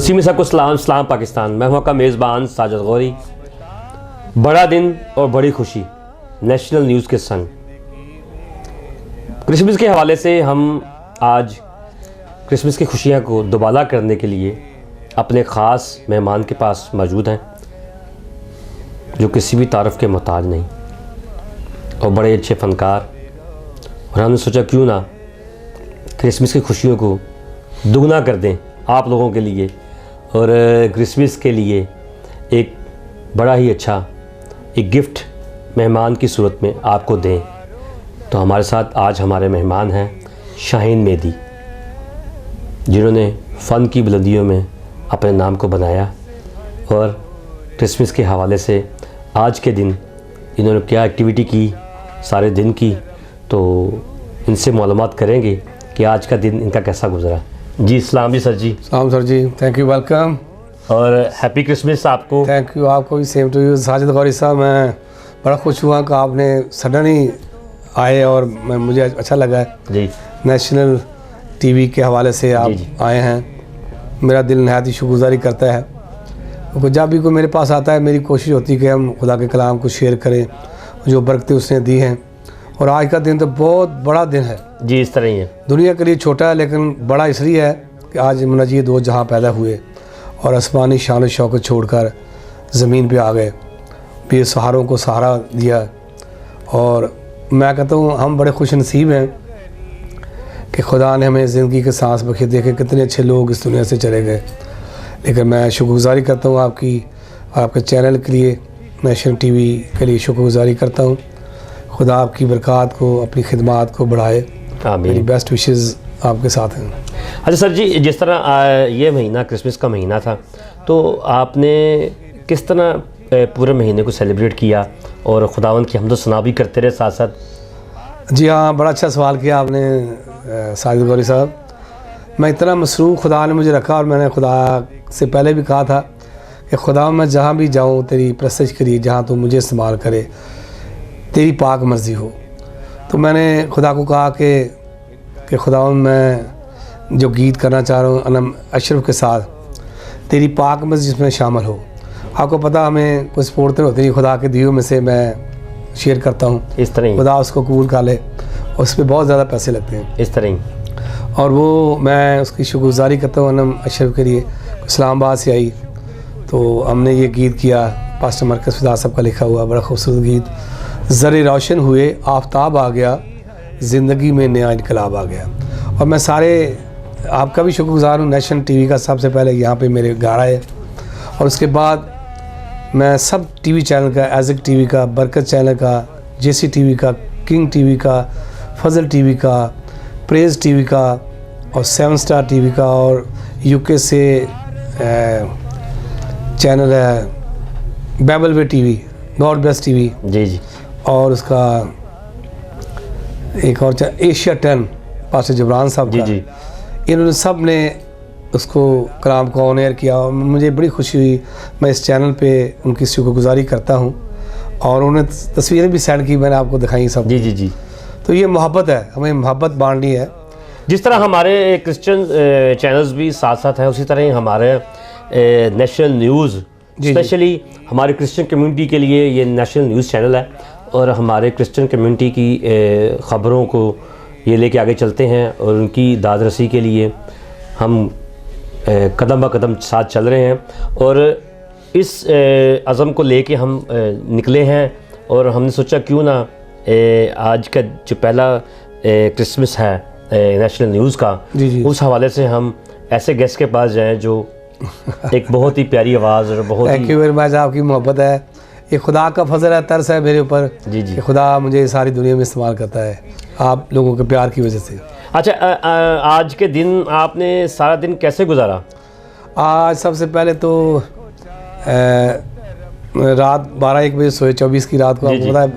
नसीम साहब को सलाम पाकिस्तान। मैं हूं का मेज़बान साजिद गौरी। बड़ा दिन और बड़ी खुशी नेशनल न्यूज़ के संग क्रिसमस के हवाले से हम आज क्रिसमस की खुशियां को दुबाला करने के लिए अपने ख़ास मेहमान के पास मौजूद हैं जो किसी भी तारफ़ के मोहताज नहीं और बड़े अच्छे फ़नकार। और हमने सोचा क्यों ना क्रिसमस की खुशियों को दुगना कर दें आप लोगों के लिए और क्रिसमस के लिए एक बड़ा ही अच्छा एक गिफ्ट मेहमान की सूरत में आपको दें। तो हमारे साथ आज हमारे मेहमान हैं शाहीन मेहदी, जिन्होंने फ़न की बुलंदियों में अपने नाम को बनाया और क्रिसमस के हवाले से आज के दिन इन्होंने क्या एक्टिविटी की सारे दिन की, तो इनसे मालूमात करेंगे कि आज का दिन इनका कैसा गुजरा। जी सलाम जी सर जी। सलाम सर जी, थैंक यू, वेलकम और हैप्पी क्रिसमस आपको। थैंक यू, आपको भी same to you Sajid Gauri साहब। मैं बड़ा खुश हुआ कि आपने सडन ही आए और मुझे अच्छा लगा है जी। नेशनल टीवी के हवाले से आप आए हैं। मेरा दिल नहायत ही शुक्रगुजारी करता है। तो जब भी कोई मेरे पास आता है मेरी कोशिश होती है कि हम खुदा के कलाम को शेयर करें, जो बरकतें उसने दी हैं। और आज का दिन तो बहुत बड़ा दिन है जी। इस तरह ही है, दुनिया के लिए छोटा है लेकिन बड़ा इसलिए है कि आज मुनज्जी दो जहां पैदा हुए और आसमानी शान और शौकत छोड़कर ज़मीन पे आ गए, बेसहारों को सहारा दिया। और मैं कहता हूँ हम बड़े खुश नसीब हैं कि खुदा ने हमें ज़िंदगी के सांस बखे। देखे कितने अच्छे लोग इस दुनिया से चले गए, लेकिन मैं शुक्रगुजारी करता हूँ आपकी, आपके चैनल के लिए, नेशनल टीवी के लिए शुक्रगुजारी करता हूँ। खुदा आपकी बरक़ात को, अपनी खिदमात को बढ़ाए। मेरी बेस्ट विशेज़ आपके साथ हैं। अच्छा सर जी, जिस तरह ये महीना क्रिसमस का महीना था, तो आपने किस तरह पूरे महीने को सेलिब्रेट किया और खुदावन की हम्द व सना भी करते रहे साथ साथ? जी हाँ, बड़ा अच्छा सवाल किया आपने साजिद गौरी साहब। मैं इतना मसरूफ़ खुदा ने मुझे रखा और मैंने खुदा से पहले भी कहा था कि खुदा मैं जहाँ भी जाऊँ तेरी प्रस्तश करिए, जहाँ तू मुझे इस्तेमाल करे, तेरी पाक मर्ज़ी हो। तो मैंने खुदा को कहा कि खुदा मैं जो गीत करना चाह रहा हूँ अनम अशरफ के साथ, तेरी पाक मर्ज़ी जिसमें शामिल हो। आपको पता हमें कुछ स्पोर्ट होती है, खुदा के दियों में से मैं शेयर करता हूँ। इस तरह खुदा उसको कबूल कर ले, उस पर बहुत ज़्यादा पैसे लगते हैं इस तरह ही। और वो मैं उसकी शुक्रगुजारी करता हूँ अनम अशरफ के लिए। इस्लामाबाद से आई तो हमने ये गीत किया, पास्टर मरकज़ फिदा साहब का लिखा हुआ बड़ा खूबसूरत गीत। ज़रे रोशन हुए आफताब आ गया, ज़िंदगी में नया इनकलाब आ गया। और मैं सारे आपका भी शुक्रगुजार हूँ, नेशनल टीवी का सबसे पहले यहाँ पे मेरे घर आए, और उसके बाद मैं सब टीवी चैनल का, एज़िक टीवी का, बरकत चैनल का, जेसी टीवी का, किंग टीवी का, फजल टीवी का, प्रेज टीवी का और 7 स्टार टीवी का, और यूके से चैनल है बाइबल वे टीवी, गॉड ब्लेस टीवी जी जी, और उसका एक और एशिया 10 पास्टर जबरान साहब जी जी, इन्होंने सब ने उसको कलाम को ऑन एयर किया। और मुझे बड़ी खुशी हुई। मैं इस चैनल पे उनकी शुक्रगुजारी करता हूँ और उन्होंने तस्वीरें भी सेंड की, मैंने आपको दिखाई सब। जी जी जी। तो ये मोहब्बत है, हमें मोहब्बत बांटनी है। जिस तरह हमारे क्रिश्चियन चैनल्स भी साथ साथ हैं, उसी तरह ही हमारे नेशनल न्यूज़, स्पेशली हमारे क्रिश्चियन कम्युनिटी के लिए ये नेशनल न्यूज़ चैनल है और हमारे क्रिश्चियन कम्युनिटी की ख़बरों को ये लेके आगे चलते हैं और उनकी दाद रसी के लिए हम कदम ब कदम साथ चल रहे हैं। और इस अज़म को लेके हम निकले हैं और हमने सोचा क्यों ना आज का जो पहला क्रिसमस है नेशनल न्यूज़ का, उस हवाले से हम ऐसे गेस्ट के पास जाएं जो एक बहुत ही प्यारी आवाज़ और बहुत थैंक यू वेरी मच। आपकी मोहब्बत है, ये खुदा का फजल है, तरस है मेरे ऊपर। जी जी, खुदा मुझे सारी दुनिया में इस्तेमाल करता है आप लोगों के प्यार की वजह से। अच्छा, आज के दिन आपने सारा दिन कैसे गुजारा? आज सबसे पहले तो रात 12-1 बजे सोए, 24 की रात को। आपको पता है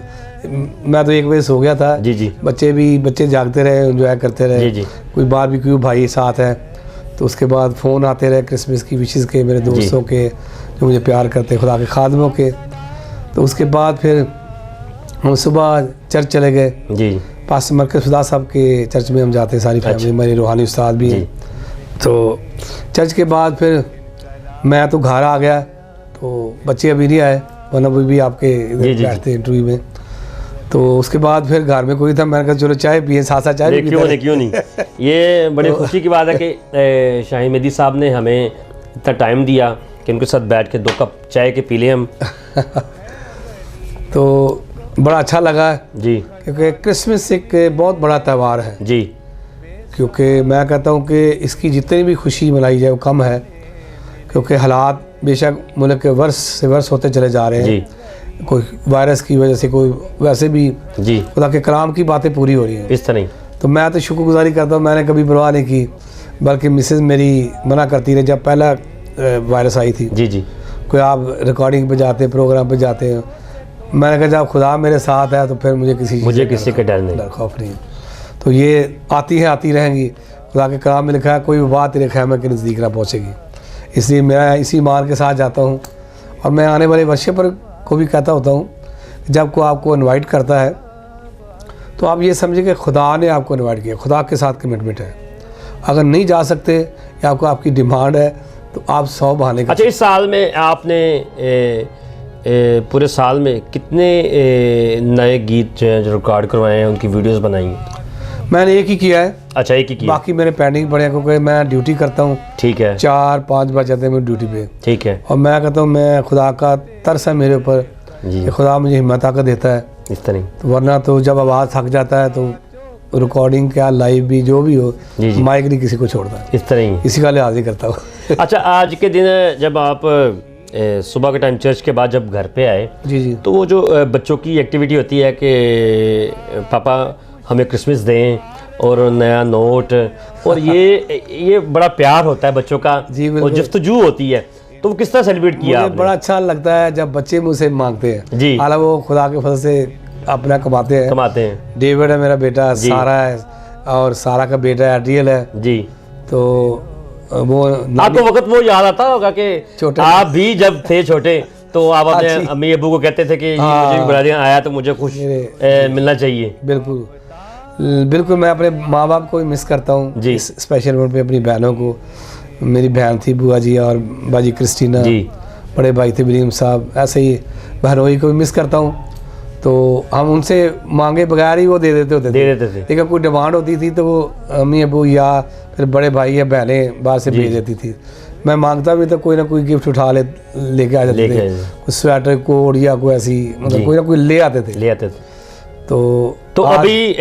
मैं तो 1 बजे सो गया था। जी जी, बच्चे जागते रहे, एंजॉय करते रहे। जी जी, कोई बारबेक्यू भाई साथ है, तो उसके बाद फ़ोन आते रहे क्रिसमस की विशेज़ के, मेरे दोस्तों के जो मुझे प्यार करते, खुदा के खादमों के। तो उसके बाद फिर हम सुबह चर्च चले गए जी, पास्टर मरकज़ फिदा साहब के चर्च में हम जाते हैं, सारी फैमिली, मेरे रूहानी उस्ताद भी हैं। तो चर्च के बाद फिर मैं तो घर आ गया, तो बच्चे अभी नहीं आए, वरना वो भी आपके जी, जी, बैठते इंटरव्यू में। तो उसके बाद फिर घर में कोई था, मैंने कहा चलो चाय पिए, साथ साथ चाय भी क्यों नहीं, क्यों नहीं। ये बड़ी खुशी की बात है कि शाहीन मेहदी साहब ने हमें इतना टाइम दिया कि उनके साथ बैठ के 2 कप चाय के पी लें हम। तो बड़ा अच्छा लगा जी क्योंकि क्रिसमस एक बहुत बड़ा त्यौहार है, जी क्योंकि मैं कहता हूँ कि इसकी जितनी भी खुशी मनाई जाए वो कम है, क्योंकि हालात बेशक मुल्क के वर्ष से वर्ष होते चले जा रहे हैं। जी कोई वायरस की वजह से, कोई वैसे भी जी खुदा के कलाम की बातें पूरी हो रही हैं। इस तरह ही। तो मैं तो शुक्रगुजारी करता हूँ, मैंने कभी परवाह नहीं की, बल्कि मिसेज़ मेरी मना करती रही जब पहला वायरस आई थी। जी जी कोई आप रिकॉर्डिंग पे जाते हैं, प्रोग्राम पे जाते हैं, मैंने कहा जब खुदा मेरे साथ है तो फिर मुझे किसी का डर नहीं, डर खौफ नहीं। तो ये आती रहेंगी, खुदा के कलाम में लिखा है कोई बात तेरे खैमे के नज़दीक ना पहुँचेगी। इसलिए मैं इसी ईमान के साथ जाता हूँ। और मैं आने वाले वर्षे पर को भी कहता होता हूँ, जब कोई आपको इनवाइट करता है तो आप ये समझिए कि खुदा ने आपको इनवाइट किया, खुदा के साथ कमिटमेंट है। अगर नहीं जा सकते या आपकी डिमांड है तो आप 100 बहाने। अच्छा, इस साल में आपने पूरे साल में कितने नए गीत जो हैं जो रिकॉर्ड करवाए हैं, उनकी वीडियोस बनाई हैं? मैंने एक ही किया है। अच्छा, एक ही किया। बाकी मेरे पेंडिंग पड़े हैं, क्योंकि मैं ड्यूटी करता हूँ। ठीक है। 4-5 बज जाते हैं मेरी ड्यूटी पे। ठीक है। और मैं कहता हूँ मैं खुदा का तरस है मेरे ऊपर कि खुदा मुझे हिम्मत ताकत देता है इस तरह। तो वरना तो जब आवाज़ थक जाता है तो रिकॉर्डिंग क्या लाइव भी जो भी हो, माइक नहीं किसी को छोड़ता, इस तरह ही इसी का लिहाज ही करता हूँ। अच्छा, आज के दिन जब आप सुबह के टाइम चर्च के बाद जब घर पे आए, जी जी, तो वो जो बच्चों की एक्टिविटी होती है कि पापा हमें क्रिसमस दें और नया नोट, और ये बड़ा प्यार होता है बच्चों का और जस्तजू होती है, तो वो किस तरह सेलिब्रेट किया आपने? बड़ा अच्छा लगता है जब बच्चे मुझसे मांगते हैं जी। हालांकि वो खुदा के फजल से अपना कमाते हैं। डेविड है मेरा बेटा, सारा है और सारा का बेटा एड्रियल है जी। तो वो आपको वक्त वो याद आता होगा कि आप भी जब थे छोटे तो आप अपने अम्मी अबू को कहते थे कि मुझे बरादियाँ आया तो मुझे कुछ मिलना चाहिए। बिल्कुल बिल्कुल, मैं अपने माँ बाप को भी मिस करता हूँ जी, स्पेशल मोड पे अपनी बहनों को। मेरी बहन थी बुआ जी और बाजी क्रिस्टीना जी, बड़े भाई थे विलियम साहब, ऐसे ही बहनोई को भी मिस करता हूँ। तो हम उनसे मांगे बगैर ही वो दे देते थे। लेकिन कोई डिमांड होती थी तो वो अम्मी अबू या फिर बड़े भाई या बहनें बाहर से भेज देती थी। मैं मांगता भी तो कोई ना कोई गिफ्ट उठा लेके आ जाते थे, कोई स्वेटर कोट या कोई ऐसी, मतलब कोई ना कोई ले आते थे। तो अभी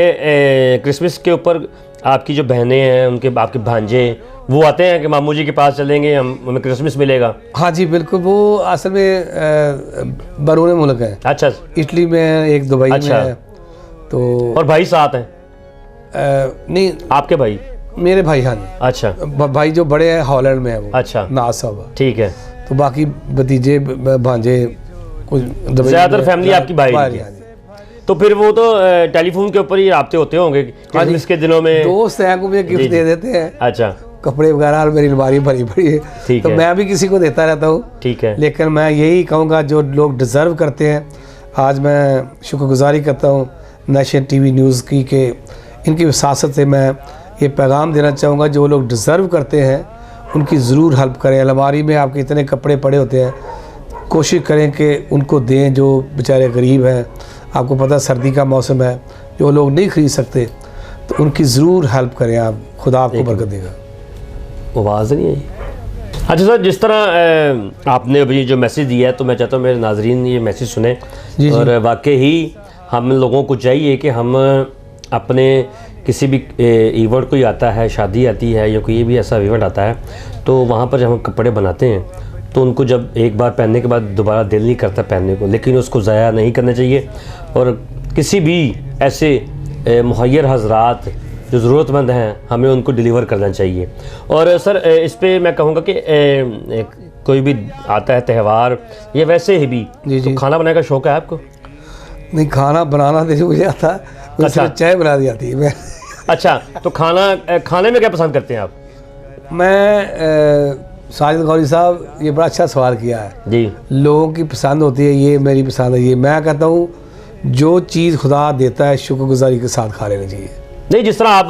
क्रिसमस के ऊपर आपकी जो बहनें हैं, उनके आपके भांजे वो आते हैं कि मामू जी के पास चलेंगे, हमें क्रिसमस मिलेगा? हाँ जी बिल्कुल, वो असल में बैरून मुल्क है। अच्छा, इटली में है, एक दुबई में है। तो और भाई साथ हैं? नहीं, आपके भाई? मेरे भाई, हाँ जी। अच्छा, भाई जो बड़े हैं हॉलैंड में है वो। अच्छा, नाज साहब। ठीक है। तो बाकी भतीजे भांजे कुछ ज़्यादातर फैमिली आपकी भाई? तो फिर वो तो टेलीफोन के ऊपर ही राब्ते होते होंगे क्रिसमस के दिनों में? दोस्त हैं को भी गिफ्ट दे देते हैं। अच्छा, कपड़े वगैरह, और मेरी अलमारी भरी पड़ी है तो मैं भी किसी को देता रहता हूँ। ठीक है। लेकिन मैं यही कहूँगा जो लोग डिज़र्व करते हैं, आज मैं शुक्रगुजारी करता हूँ नेशन टीवी न्यूज़ की कि इनकी वसासत से मैं ये पैगाम देना चाहूँगा, जो लोग डिज़र्व करते हैं उनकी ज़रूर हेल्प करें। अलमारी में आपके इतने कपड़े पड़े होते हैं, कोशिश करें कि उनको दें जो बेचारे गरीब हैं। आपको पता सर्दी का मौसम है, जो लोग नहीं ख़रीद सकते तो उनकी ज़रूर हेल्प करें आप, खुदा आपको बरकत देगा। आवाज़ नहीं आई। अच्छा सर, जिस तरह आपने अभी जो मैसेज दिया है, तो मैं चाहता हूँ मेरे नाजरीन ये मैसेज सुने। और वाकई ही हम लोगों को चाहिए कि हम अपने किसी भी इवेंट कोई आता है, शादी आती है या कोई भी ऐसा इवेंट आता है, तो वहाँ पर जब हम कपड़े बनाते हैं तो उनको जब एक बार पहनने के बाद दोबारा दिल नहीं करता पहनने को, लेकिन उसको ज़ाया नहीं करना चाहिए। और किसी भी ऐसे मुहैयर हज़रात जो ज़रूरतमंद हैं, हमें उनको डिलीवर करना चाहिए। और सर इस पर मैं कहूँगा कि कोई भी आता है त्यौहार या वैसे ही भी, तो खाना बनाने का शौक़ है आपको? नहीं, खाना बनाना नहीं मुझे आता। अच्छा, चाय बना दी जाती है मैं। अच्छा, तो खाने में क्या पसंद करते हैं आप? मैं साजिद गौरी साहब, ये बड़ा अच्छा सवाल किया है जी। लोगों की पसंद होती है, ये मेरी पसंद है ये। मैं कहता हूँ जो चीज़ खुदा देता है शुक्रगुजारी के साथ खा लेना चाहिए। नहीं, जिस तरह आप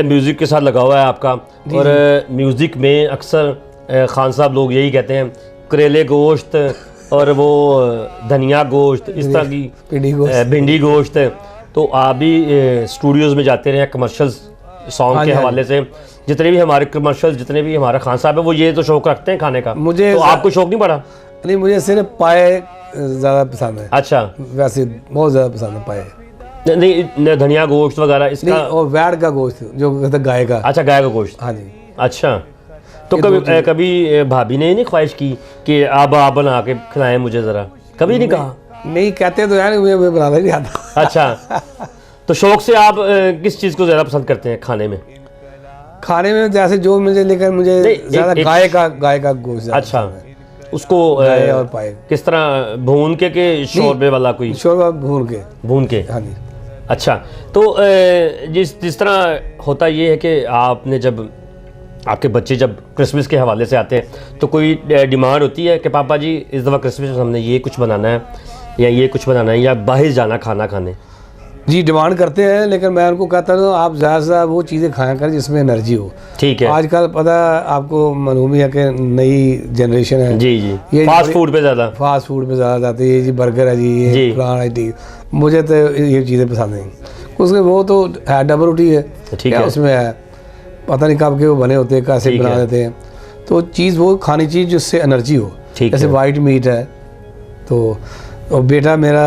म्यूज़िक के साथ लगा हुआ है आपका, और म्यूज़िक में अक्सर खान साहब लोग यही कहते हैं, करेले गोश्त और वो धनिया गोश्त, इस तरह की भिंडी गोश्त। तो आप भी स्टूडियोज़ में जाते रहे कमर्शियल्स सॉन्ग के हवाले से, जितने भी हमारे कमर्शियल, जितने भी हमारा खान साहब है वो ये तो शौक रखते हैं खाने का। मुझे तो आपको शौक नहीं पड़ा? नहीं, मुझे सिर्फ पाए ज़्यादा पसंद है। अच्छा, वैसे बहुत ज़्यादा पसंद है पाए। नहीं, धनिया गोश्त वगैरह इसका, और वैड़ का गोश्त जो कहते हैं गाय का। अच्छा, गाय का गोश्त। हाँ जी। अच्छा, तो कभी भाभी ने नहीं ख्वाहिश की कि आप बना के खिलाएं मुझे ज़रा? कभी नहीं कहा? नहीं, कहते तो यार मुझे बनाना नहीं आता। अच्छा, तो शौक से आप किस चीज़ को ज़्यादा पसंद करते हैं खाने में? खाने में जैसे जो मुझे, लेकिन मुझे ज़्यादा गाय का गोश्त। अच्छा, उसको और पाए किस तरह भून के शोरबे वाला? कोई शोरबा भून के। हाँ जी। अच्छा, तो जिस तरह होता ये है कि आपने जब आपके बच्चे जब क्रिसमस के हवाले से आते हैं तो कोई डिमांड होती है कि पापा जी इस दफ़ा क्रिसमस में हमने ये कुछ बनाना है या ये कुछ बनाना है या बाहर जाना खाना खाने? जी, डिमांड करते हैं, लेकिन मैं उनको कहता हूँ आप ज़्यादा से ज़्यादा वो चीज़ें खाया करें जिसमें एनर्जी हो। ठीक है। आजकल पता आपको मालूम है कि नई जनरेशन है जी, ये फास्ट फूड पे ज़्यादा जाती है जी, बर्गर है जी, ये फलाना है जी। मुझे तो ये चीज़ें पसंद नहीं। उसके वो तो है डबल रोटी है, ठीक है, उसमें है पता नहीं कब के वो बने होते हैं, कैसे बना देते हैं। तो चीज़ वो खानी चाहिए जिससे एनर्जी हो। जैसे वाइट मीट है तो बेटा मेरा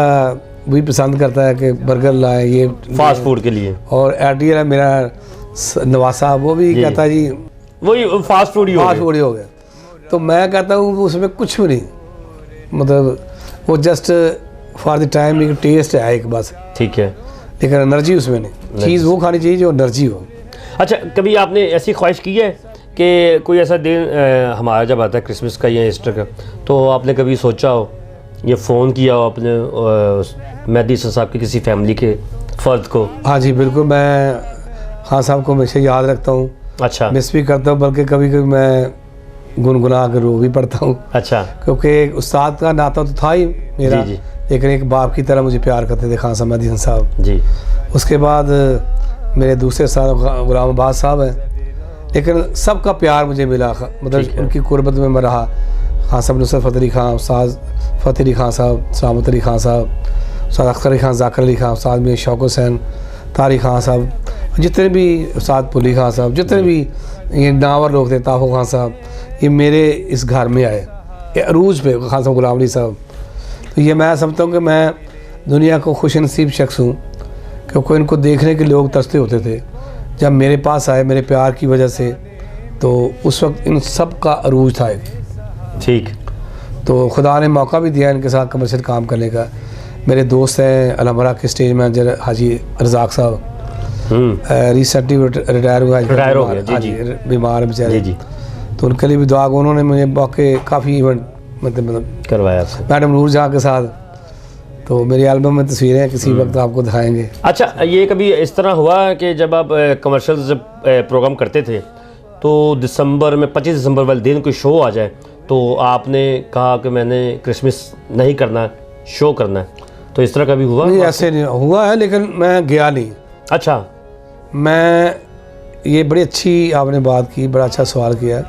भी पसंद करता है कि बर्गर लाए ये फास्ट फूड के लिए, और एडियल है मेरा नवाज साहब, वो भी कहता है जी वही फास्ट फूड ही हो गया। तो मैं कहता हूँ उसमें कुछ भी नहीं, मतलब वो जस्ट फॉर द टाइम एक टेस्ट है एक बस, ठीक है, लेकिन एनर्जी उसमें नहीं। चीज़ वो खानी चाहिए जो एनर्जी हो। अच्छा, कभी आपने ऐसी ख्वाहिश की है कि कोई ऐसा दिन हमारा जब आता है क्रिसमस का या ईस्टर का, तो आपने कभी सोचा हो, ये फ़ोन किया हो अपने मेहदी साहब की किसी फैमिली के फ़र्द को? हाँ जी, बिल्कुल। मैं खान साहब को हमेशा याद रखता हूँ। अच्छा, मिस भी करता हूँ, बल्कि कभी कभी मैं गुनगुना कर रो भी पड़ता हूँ। अच्छा, क्योंकि उस्ताद का नाता तो था ही मेरा, जी, लेकिन एक बाप की तरह मुझे प्यार करते थे खान साहब मेहदी साहब जी। उसके बाद मेरे दूसरे साहब गुलाम अब्बास साहब हैं, लेकिन सबका प्यार मुझे मिला, मतलब उनकी कुर्बत में मैं रहा। खान साहब नुसरत फ़तेह अली खान, उस्ताद फ़तेह अली खान साहब, सलामत अली खान साहब, उस्ताद अख्तर अली खान, ज़ाकिर अली खान, उस्ताद में शौक हुसैन, तारिक खान साहब, जितने भी उस्ताद पुली खान साहब, जितने भी ये नावर लोग थे, ताफ़ो खान साहब, ये मेरे इस घर में आए अरूज पे। खान साहब गुलाम अली साहब, तो ये मैं समझता हूँ कि मैं दुनिया को खुश नसीब शख्स हूँ, क्योंकि इनको देखने के लोग तरसते होते थे। जब मेरे पास आए मेरे प्यार की वजह से, तो उस वक्त इन सब का अरूज था। ठीक, तो खुदा ने मौका भी दिया इनके साथ कमर्शियल काम करने का। मेरे दोस्त हैं अलमरा के स्टेज मैनेजर हाजी रज़ाक साहब, रिसेंटली रिटायर हो गया जी, बीमार है बेचारे जी, तो उनके लिए भी दुआ। उन्होंने मुझे मौके काफ़ी इवेंट मतलब करवाया मैडम नूर जहाँ के साथ, तो मेरी एल्बम में तस्वीरें हैं, किसी वक्त आपको दिखाएंगे। अच्छा, ये कभी इस तरह हुआ कि जब आप कमर्शियल जब प्रोग्राम करते थे तो दिसंबर में 25 दिसंबर वाले दिन कोई शो आ जाए तो आपने कहा कि मैंने क्रिसमस नहीं करना, शो करना है, तो इस तरह कभी हुआ? नहीं, ऐसे नहीं हुआ है, लेकिन मैं गया नहीं। अच्छा, मैं ये बड़ी अच्छी आपने बात की, बड़ा अच्छा सवाल किया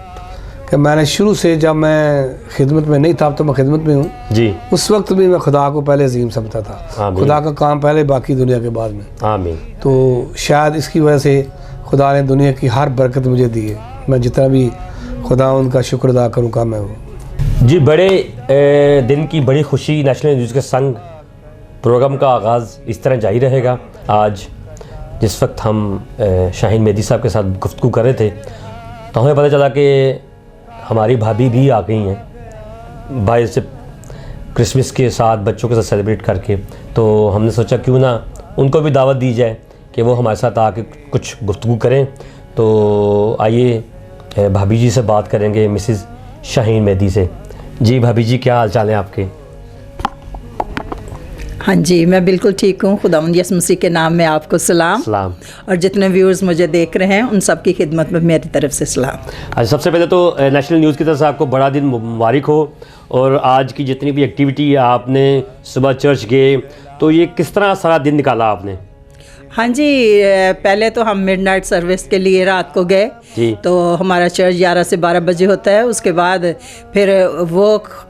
कि मैंने शुरू से, जब मैं खिदमत में नहीं था, तो मैं खिदमत में हूँ जी, उस वक्त भी मैं खुदा को पहले अजीम समझता था। खुदा का काम पहले, बाकी दुनिया के बाद में। आमीन। तो शायद इसकी वजह से खुदा ने दुनिया की हर बरकत मुझे दी है। मैं जितना भी खुदा उनका शुक्र अदा करूँ कम है वो जी। बड़े दिन की बड़ी खुशी, नेशनल न्यूज़ के संग प्रोग्राम का आगाज़ इस तरह जारी रहेगा। आज जिस वक्त हम शाहीन मेहदी साहब के साथ गुफ्तगू कर रहे थे तो हमें पता चला कि हमारी भाभी भी आ गई हैं भाई से क्रिसमस के साथ बच्चों के साथ सेलिब्रेट करके, तो हमने सोचा क्यों ना उनको भी दावत दी जाए कि वो हमारे साथ आके कुछ गुफ्तगू करें। तो आइए भाभी जी से बात करेंगे, मिसेस शाहीन मेहदी से। जी भाभी जी, क्या हाल चाल है आपके? हाँ जी, मैं बिल्कुल ठीक हूँ। खुदावंद यसु मसीह के नाम में आपको सलाम और जितने व्यूअर्स मुझे देख रहे हैं उन सब की खिदमत में मेरी तरफ से सलाम। अच्छा, सबसे पहले तो नेशनल न्यूज़ की तरफ से आपको बड़ा दिन मुबारक हो। और आज की जितनी भी एक्टिविटी आपने, सुबह चर्च गए, तो ये किस तरह सारा दिन निकाला आपने? हाँ जी, पहले तो हम मिडनाइट सर्विस के लिए रात को गए, जी। तो हमारा चर्च 11 से 12 बजे होता है। उसके बाद फिर वो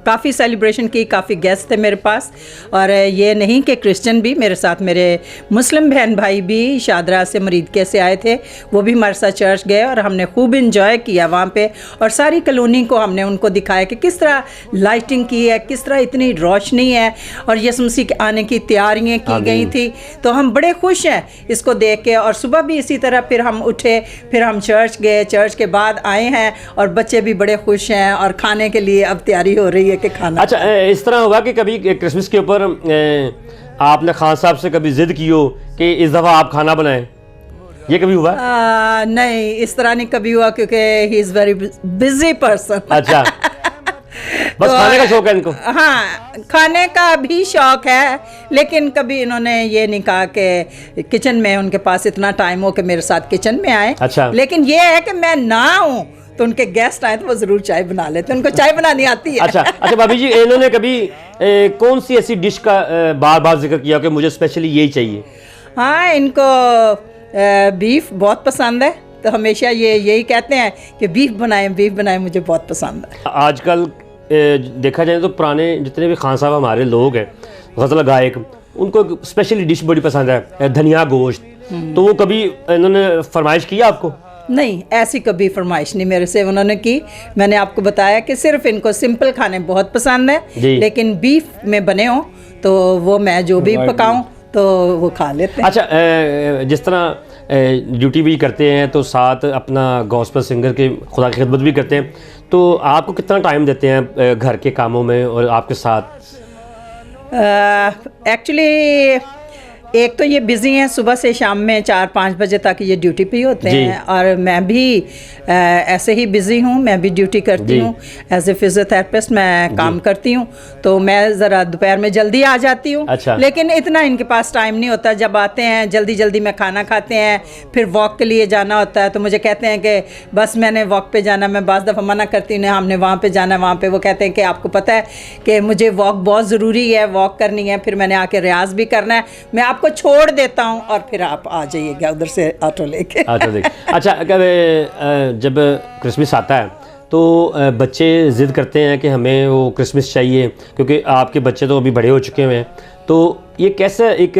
काफ़ी सेलिब्रेशन की, काफ़ी गेस्ट थे मेरे पास। और ये नहीं कि क्रिश्चियन भी मेरे साथ, मेरे मुस्लिम बहन भाई भी शादरा से, मरीदके से आए थे, वो भी हमारे साथ चर्च गए और हमने खूब इंजॉय किया वहाँ पे। और सारी कॉलोनी को हमने उनको दिखाया कि किस तरह लाइटिंग की है, किस तरह इतनी रोशनी है और यीशु मसीह के आने की तैयारियाँ की गई थी। तो हम बड़े खुश हैं इसको देख के। और सुबह भी इसी तरह फिर हम उठे, फिर हम चर्च गए, चर्च के बाद आए हैं और बच्चे भी बड़े खुश हैं और खाने के लिए अब तैयारी हो रही है कि खाना। अच्छा, इस तरह हुआ कि कभी क्रिसमस के ऊपर आपने खान साहब से कभी जिद की हो कि इस दफ़ा आप खाना बनाएं, ये कभी हुआ? नहीं, इस तरह नहीं कभी हुआ क्योंकि he is very busy person. अच्छा, बस खाने का शौक है इनको? हाँ, खाने का भी शौक है, लेकिन कभी इन्होंने ये नहीं कहा कि किचन में उनके पास इतना टाइम हो कि मेरे साथ किचन में आए। अच्छा। लेकिन ये है कि मैं ना हूँ तो उनके गेस्ट आए तो वो ज़रूर चाय बना लेते, उनको चाय बनानी आती है। अच्छा अच्छा, भाभी जी, इन्होंने कभी कौन सी ऐसी डिश का बार बार जिक्र किया कि मुझे स्पेशली यही चाहिए? हाँ, इनको बीफ बहुत पसंद है, तो हमेशा ये यही कहते हैं कि बीफ बनाएं, मुझे बहुत पसंद है। आजकल देखा जाए तो पुराने जितने भी खान साहब हमारे लोग हैं, गज़ल गायक, उनको स्पेशली डिश बड़ी पसंद है, धनिया गोश्त। तो वो कभी इन्होंने फरमाइश किया आपको? नहीं, ऐसी कभी फरमाइश नहीं मेरे से उन्होंने की। मैंने आपको बताया कि सिर्फ इनको सिंपल खाने बहुत पसंद है, लेकिन बीफ में बने हो तो वो मैं जो भी पकाऊं तो वो खा लेते हैं। अच्छा, जिस तरह ड्यूटी भी करते हैं तो साथ अपना गॉस्पेल सिंगर के खुदा की खिदमत भी करते हैं, तो आपको कितना टाइम देते हैं घर के कामों में और आपके साथ? एक्चुअली एक तो ये बिज़ी हैं, सुबह से शाम में 4-5 बजे तक ये ड्यूटी पे होते हैं और मैं भी ऐसे ही बिज़ी हूँ, मैं भी ड्यूटी करती हूँ एज ए फिजियोथेरेपिस्ट, मैं काम करती हूँ। तो मैं ज़रा दोपहर में जल्दी आ जाती हूँ। अच्छा। लेकिन इतना इनके पास टाइम नहीं होता। जब आते हैं जल्दी जल्दी में खाना खाते हैं, फिर वॉक के लिए जाना होता है, तो मुझे कहते हैं कि बस मैंने वॉक पे जाना। मैं बाज़ दफ़ा मना करती हूँ, हमने वहाँ पर जाना, वहाँ पर वो कहते हैं कि आपको पता है कि मुझे वॉक बहुत ज़रूरी है, वॉक करनी है, फिर मैंने आके रियाज़ भी करना है, मैं आपको छोड़ देता हूँ और फिर आप आ जाइएगा उधर से ऑटो लेके। अच्छा, जब क्रिसमस आता है तो बच्चे ज़िद करते हैं कि हमें वो क्रिसमस चाहिए, क्योंकि आपके बच्चे तो अभी बड़े हो चुके हैं, तो ये कैसा एक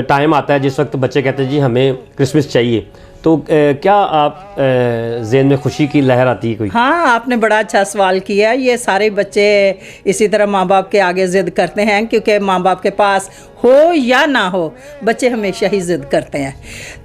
टाइम आता है जिस वक्त बच्चे कहते हैं जी हमें क्रिसमस चाहिए, तो क्या आप ज़हन में खुशी की लहर आती है कोई? हाँ, आपने बड़ा अच्छा सवाल किया। ये सारे बच्चे इसी तरह माँ बाप के आगे ज़िद करते हैं, क्योंकि माँ बाप के पास हो या ना हो, बच्चे हमेशा ही ज़िद करते हैं।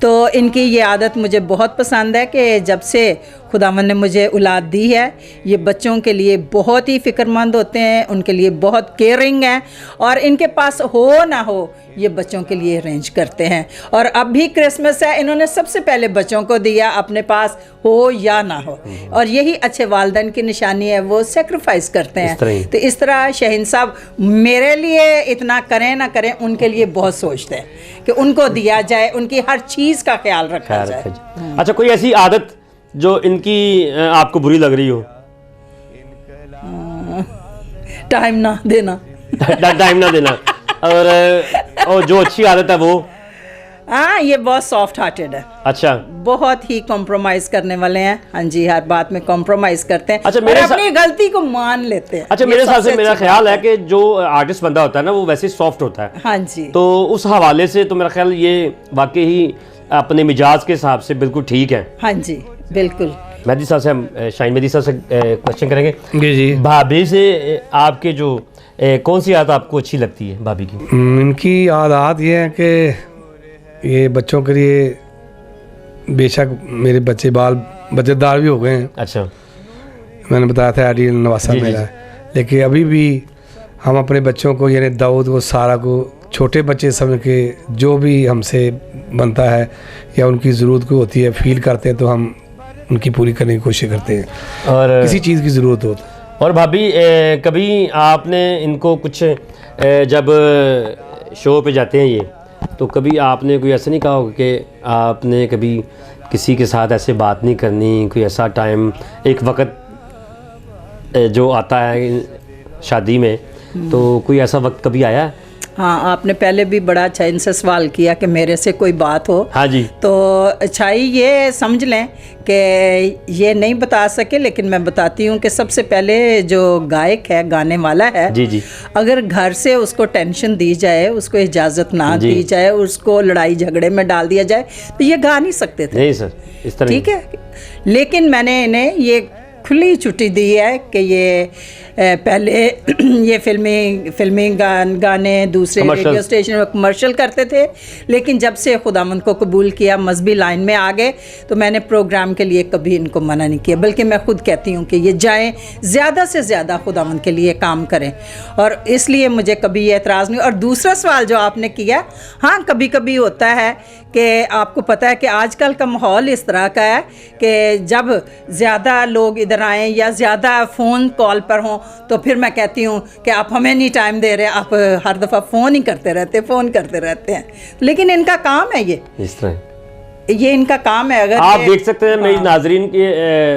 तो इनकी ये आदत मुझे बहुत पसंद है कि जब से खुदावंद ने मुझे औलाद दी है, ये बच्चों के लिए बहुत ही फ़िक्रमंद होते हैं, उनके लिए बहुत केयरिंग हैं और इनके पास हो ना हो ये बच्चों के लिए अरेंज करते हैं। और अब भी क्रिसमस है, इन्होंने सबसे पहले बच्चों को दिया, अपने पास हो या ना हो, और यही अच्छे वालिदैन की निशानी है, वो सेक्रीफाइस करते हैं। तो इस तरह शहीन साहब मेरे लिए इतना करें ना करें, उनके लिए बहुत सोचते हैं कि उनको दिया जाए, उनकी हर चीज़ का ख्याल रखा जाए। अच्छा, कोई ऐसी आदत जो इनकी आपको बुरी लग रही हो? टाइम ना देना। टाइम ना देना। और जो अच्छी आदत है वो? हाँ, ये बहुत सॉफ्ट हार्टेड है। अच्छा, बहुत ही कॉम्प्रोमाइज़ करने वाले हैं। हाँ जी, हर बात में कॉम्प्रोमाइज़ करते हैं। अच्छा, और अपनी गलती को मान लेते हैं। अच्छा, मेरे हिसाब से मेरा ख्याल है कि जो आर्टिस्ट बंदा होता है ना वो वैसे सॉफ्ट होता है। हाँ जी। तो उस हवाले से तो मेरा ख्याल ये वाकई ही अपने मिजाज के हिसाब से बिल्कुल ठीक है। हाँ जी, बिल्कुल। मेहदी साहब से हम शाहीन मेहदी साहब से क्वेश्चन करेंगे। जी। भाभी से आपके जो कौन सी आदत आपको अच्छी लगती है भाभी की? इनकी आदत ये है कि ये बच्चों के लिए, बेशक मेरे बच्चे बाल बच्चेदार भी हो गए हैं। अच्छा, मैंने बताया था आइडियल नवासा मेरा है, लेकिन अभी भी हम अपने बच्चों को यानी दाऊद को, सारा को छोटे बच्चे समझ के जो भी हमसे बनता है या उनकी ज़रूरत को होती है फील करते हैं तो हम उनकी पूरी करने की कोशिश करते हैं, और किसी चीज़ की ज़रूरत हो। और भाभी कभी आपने इनको कुछ जब शो पे जाते हैं ये, तो कभी आपने कोई ऐसा नहीं कहा होगा कि आपने कभी किसी के साथ ऐसे बात नहीं करनी, कोई ऐसा टाइम, एक वक्त जो आता है शादी में, तो कोई ऐसा वक्त कभी आया? हाँ, आपने पहले भी बड़ा अच्छा इनसे सवाल किया कि मेरे से कोई बात हो। हाँ जी। तो अच्छाई ये समझ लें कि ये नहीं बता सके, लेकिन मैं बताती हूँ कि सबसे पहले जो गायक है, गाने वाला है, जी जी। अगर घर से उसको टेंशन दी जाए, उसको इजाज़त ना जी। दी जाए, उसको लड़ाई झगड़े में डाल दिया जाए, तो ये गा नहीं सकते थे। नहीं सर, इस तरह ठीक है, लेकिन मैंने इन्हें ये खुली छुट्टी दी है कि ये पहले ये फिल्मी गाने दूसरे Commercials। रेडियो स्टेशन में कमर्शियल करते थे, लेकिन जब से खुदावंद को कबूल किया, मजहबी लाइन में आ गए, तो मैंने प्रोग्राम के लिए कभी इनको मना नहीं किया, बल्कि मैं खुद कहती हूँ कि ये जाएं, ज़्यादा से ज़्यादा खुदावंद के लिए काम करें, और इसलिए मुझे कभी ये एतराज़ नहीं। और दूसरा सवाल जो आपने किया, हाँ कभी कभी होता है कि आपको पता है कि आजकल का माहौल इस तरह का है कि जब ज़्यादा लोग इधर आएँ या ज़्यादा फ़ोन कॉल पर हों, तो फिर मैं कहती हूँ कि आप हमें नहीं टाइम दे रहे, आप हर दफ़ा फ़ोन ही करते रहते हैं, लेकिन इनका काम है, इस तरह ये इनका काम है। अगर आप देख सकते हैं, मेरी नाजरीन के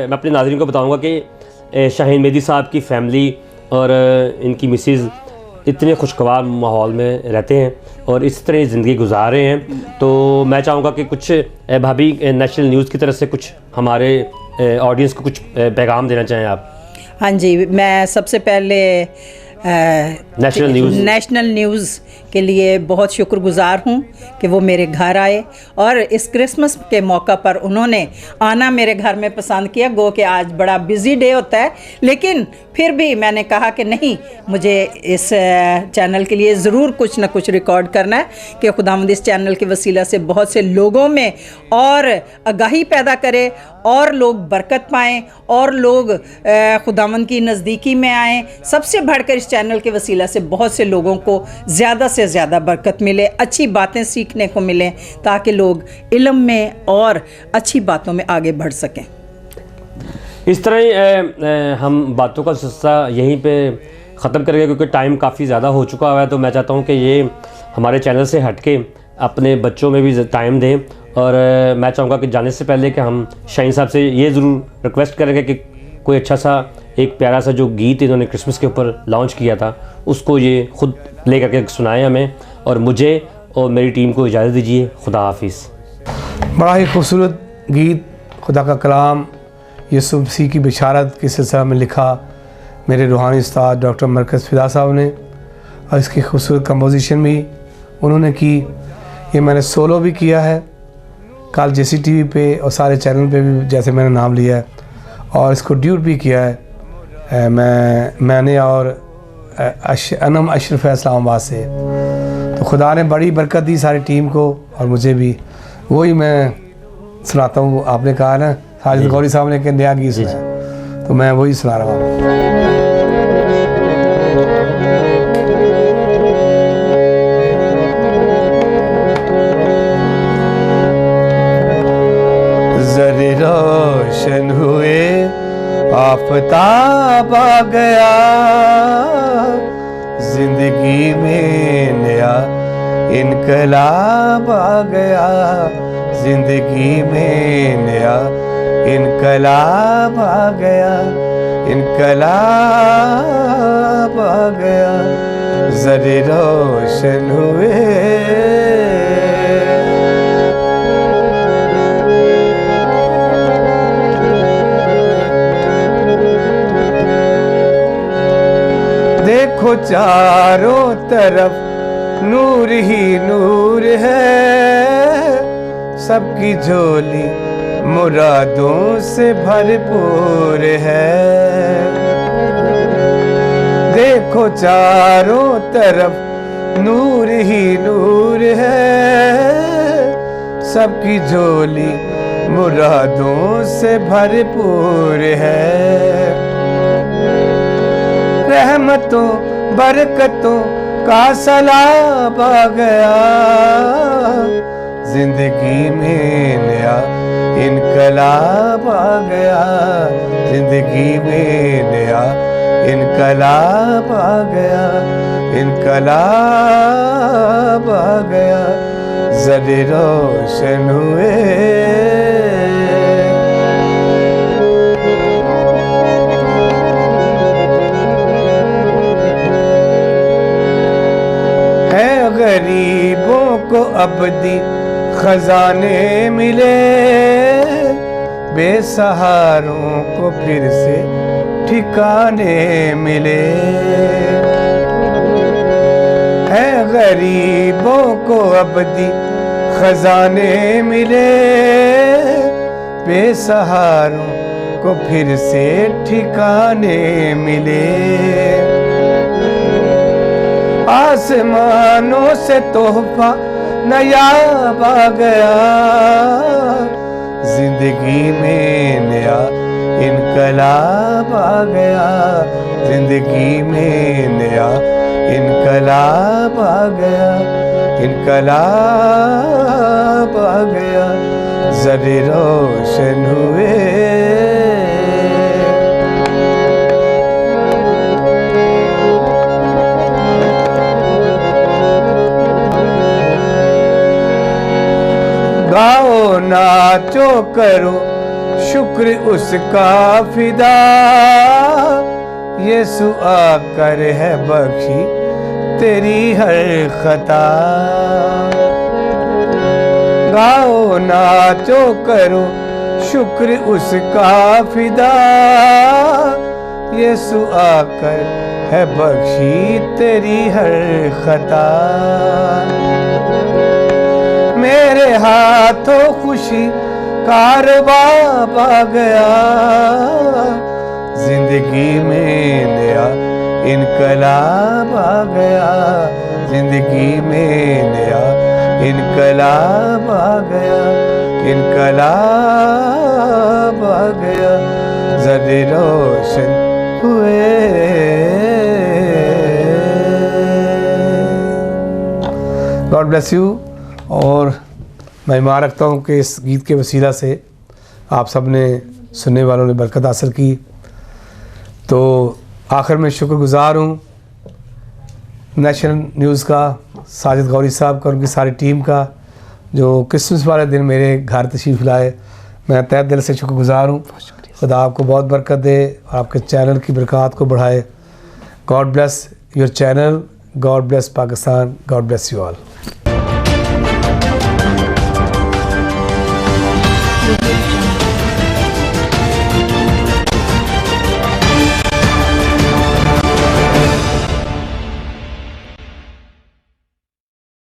मैं अपने नाजरीन को बताऊंगा कि शाहीन मेहदी साहब की फैमिली और इनकी मिसेज़ इतने खुशगवार माहौल में रहते हैं और इस तरह ज़िंदगी गुजार रहे हैं। तो मैं चाहूँगा कि कुछ भाभी नेशनल न्यूज़ की तरफ से कुछ हमारे ऑडियंस को कुछ पैगाम देना चाहें आप। हाँ जी, मैं सबसे पहले नेशनल न्यूज़ के लिए बहुत शुक्रगुजार हूँ कि वो मेरे घर आए और इस क्रिसमस के मौका पर उन्होंने आना मेरे घर में पसंद किया। गो कि आज बड़ा बिज़ी डे होता है, लेकिन फिर भी मैंने कहा कि नहीं, मुझे इस चैनल के लिए ज़रूर कुछ ना कुछ रिकॉर्ड करना है कि खुदावंद इस चैनल के वसीला से बहुत से लोगों में और आगाही पैदा करे, और लोग बरकत पाएँ, और लोग खुदावंद की नज़दीकी में आएँ। सबसे बढ़कर इस चैनल के वसीला से बहुत से लोगों को ज़्यादा से ज़्यादा बरकत मिले, अच्छी बातें सीखने को मिलें, ताकि लोग इल्म में और अच्छी बातों में आगे बढ़ सकें। इस तरह ही हम बातों का सिलसिला यहीं पे ख़त्म करेंगे, क्योंकि टाइम काफ़ी ज़्यादा हो चुका हुआ है। तो मैं चाहता हूँ कि ये हमारे चैनल से हटके अपने बच्चों में भी टाइम दें, और मैं चाहूँगा कि जाने से पहले कि हम शाहीन साहब से ये ज़रूर रिक्वेस्ट करेंगे कि कोई अच्छा सा एक प्यारा सा जो गीत इन्होंने क्रिसमस के ऊपर लॉन्च किया था, उसको ये खुद प्ले करके सुनाएं हमें, और मुझे और मेरी टीम को इजाज़त दीजिए। खुदा हाफिज़। बड़ा ही खूबसूरत गीत, खुदा का कलाम, यीशु मसीह की बिशारत के सिलसिला में लिखा मेरे रूहानी उस्ताद डॉक्टर मरकज़ फ़िदा साहब ने, और इसकी खूबसूरत कंपोजिशन भी उन्होंने की। ये मैंने सोलो भी किया है कल JCTV पे और सारे चैनल पे भी, जैसे मैंने नाम लिया है, और इसको ड्यूट भी किया है मैंने और अनम अशरफ इस्लामाबाद से। तो खुदा ने बड़ी बरकत दी सारी टीम को और मुझे भी। वही मैं सुनाता हूँ, आपने कहा ना साजिद गौरी साहब ने कि नया गीत सुनाया, तो मैं वही सुना रहा हूँ। ज़रे रोशन हुए आफताब आ गया, जिंदगी में नया इनकलाब आ गया, जिंदगी में नया इनकलाब आ गया, इनकलाब आ गया, ज़रे रोशन हुए। देखो चारों तरफ नूर ही नूर है, सबकी झोली मुरादों से भरपूर है। देखो चारों तरफ नूर ही नूर है, सबकी झोली मुरादों से भरपूर है। रहमतों बरकतों का सलाब आ गया, जिंदगी में नया इनकलाब आ गया, जिंदगी में नया इनकलाब आ गया, इनकलाब आ गया, ज़रे रोशन हुए। है को अबदी खजाने मिले, बेसहारों को फिर से ठिकाने मिले। है गरीबों को अबदी खजाने मिले, बेसहारों को फिर से ठिकाने मिले। आसमानों से तोहफा नायाब आ गया, जिंदगी में नया इनकलाब आ गया, जिंदगी में नया इनकलाब आ गया, इनकलाब आ गया, ज़रे रोशन हुए। गाओ नाचो करो शुक्र उसका फिदा, यीशु आकर है बख्शी तेरी हर खता। गाओ नाचो करो शुक्र उसका फिदा, यीशु आकर है बख्शी तेरी हर खता। मेरे हाथों खुशी कारवाब आ गया, जिंदगी में नया इनकलाब आ गया, जिंदगी में नया इनकलाब आ गया, इनकलाब आ गया, ज़रे रोशन हुए। God bless you. और मैं ईमान रखता हूँ कि इस गीत के वसीला से आप सब ने, सुनने वालों ने बरकत हासिल की। तो आखिर में शुक्रगुज़ार हूँ नेशनल न्यूज़ का, साजिद गौरी साहब का, उनकी सारी टीम का, जो क्रिसमस वाले दिन मेरे घर तशरीफ़ लाए। मैं तहे दिल से शुक्रगुज़ार हूँ। खुदा आपको बहुत बरकत दे, आपके चैनल की बरकत को बढ़ाए। God bless your channel, God bless Pakistan, God bless you all.